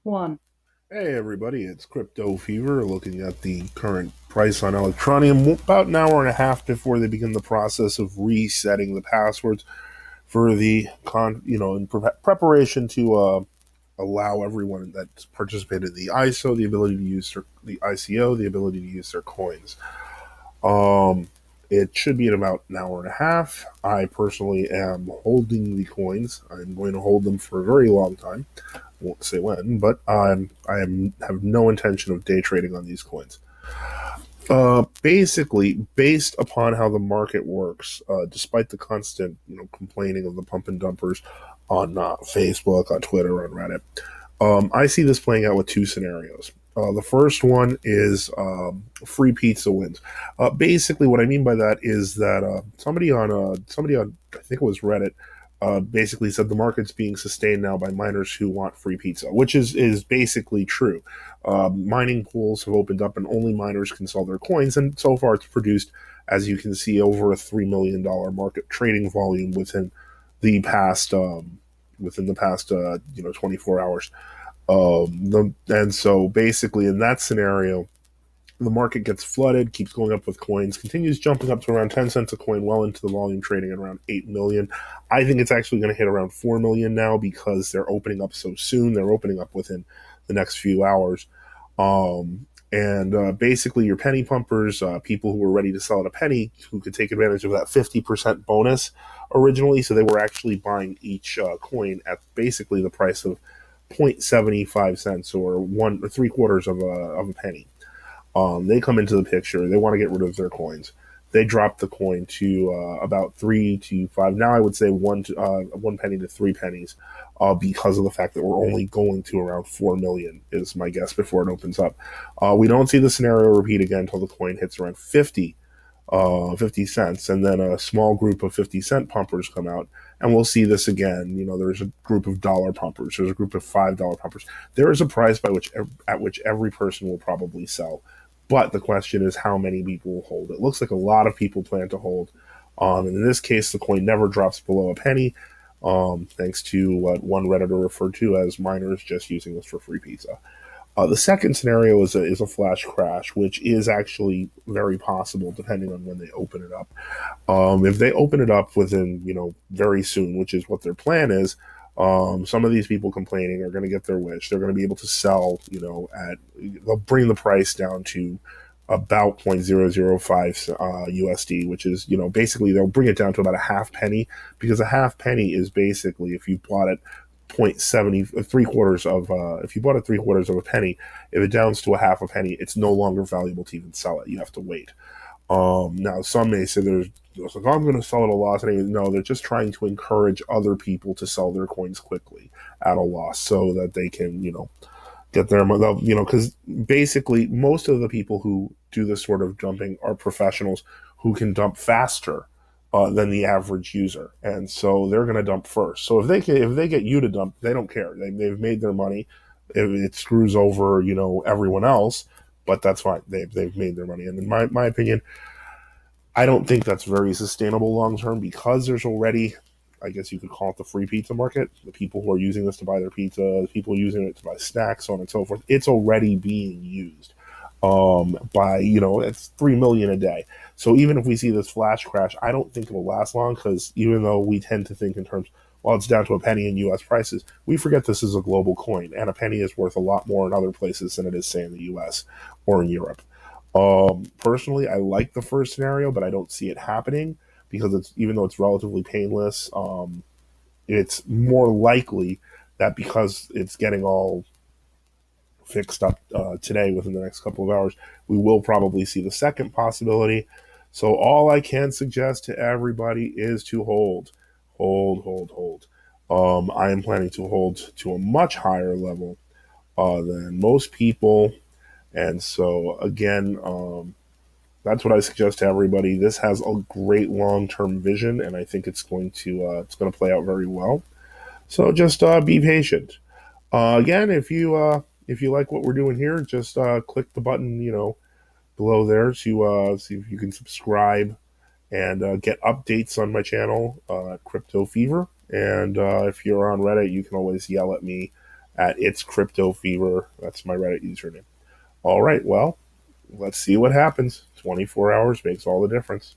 One. Hey everybody, it's Crypto Fever looking at the current price on Electroneum about an hour and a half before they begin the process of resetting the passwords for the in preparation to allow everyone that's participated in the ISO the ability to use the ICO, the ability to use their coins. Um, it should be in about an hour and a half. I personally am holding the coins. I'm going to hold them for a very long time. Won't say when, but have no intention of day trading on these coins. Basically, based upon how the market works, despite the constant complaining of the pump and dumpers on Facebook, on Twitter, on Reddit, I see this playing out with two scenarios. The first one is free pizza wins. Basically, what I mean by that is that somebody on I think it was Reddit basically said the market's being sustained now by miners who want free pizza, which is basically true. Mining pools have opened up, and only miners can sell their coins, and so far it's produced, as you can see, over a $3 million market trading volume the past within the past 24 hours. And so basically, in that scenario, the market gets flooded, keeps going up with coins, continues jumping up to around 10 cents a coin, well into the volume, trading at around 8 million. I think it's actually going to hit around 4 million now because they're opening up so soon. They're opening up within the next few hours. And basically, your penny pumpers, people who were ready to sell at a penny, who could take advantage of that 50% bonus originally. So they were actually buying each coin at basically the price of 0.75 cents or one or three quarters of a penny. They come into the picture. They want to get rid of their coins. They drop the coin to about 3 to 5. Now I would say 1 penny to 3 pennies, because of the fact that we're only going to around 4 million is my guess before it opens up. We don't see the scenario repeat again until the coin hits around 50 cents, and then a small group of 50-cent pumpers come out, and we'll see this again. There's a group of dollar pumpers. There's a group of $5 pumpers. There is a price at which every person will probably sell. But the question is how many people will hold. It looks like a lot of people plan to hold. And in this case, the coin never drops below a penny, thanks to what one Redditor referred to as miners just using this for free pizza. The second scenario is a flash crash, which is actually very possible depending on when they open it up. If they open it up within, very soon, which is what their plan is, some of these people complaining are going to get their wish. They're going to be able to sell, they'll bring the price down to about 0.005 USD, which is, basically they'll bring it down to about a half penny, because a half penny is basically, if you bought it 0.70 three quarters of if you bought it 3/4 of a penny, if it downs to a half a penny, it's no longer valuable to even sell it. You have to wait. Now, some may say like, oh, I'm going to sell it at a loss. And no, they're just trying to encourage other people to sell their coins quickly at a loss so that they can, get their, because basically most of the people who do this sort of dumping are professionals who can dump faster than the average user, and so they're going to dump first. So if they get you to dump, they don't care. They've made their money. If it screws over, everyone else, but that's fine. They've made their money, and in my opinion, I don't think that's very sustainable long term because there's already, I guess you could call it the free pizza market. The people who are using this to buy their pizza, the people using it to buy snacks, so on and so forth. It's already being used by, it's 3 million a day. So even if we see this flash crash, I don't think it'll last long, because even though we tend to think in terms, well, it's down to a penny in US prices, we forget this is a global coin, and a penny is worth a lot more in other places than it is, say, in the US or in Europe. Personally, I like the first scenario, but I don't see it happening because it's, even though it's relatively painless, it's more likely that because it's getting all fixed up today within the next couple of hours, we will probably see the second possibility. So all I can suggest to everybody is to hold. I am planning to hold to a much higher level than most people, and so again, that's what I suggest to everybody. This has a great long term vision, and I think it's going to play out very well. So just be patient. Again, if you like what we're doing here, just click the button below there to see if you can subscribe and get updates on my channel, Crypto Fever. And if you're on Reddit, you can always yell at me at It's Crypto Fever. That's my Reddit username. All right, well, let's see what happens. 24 hours makes all the difference.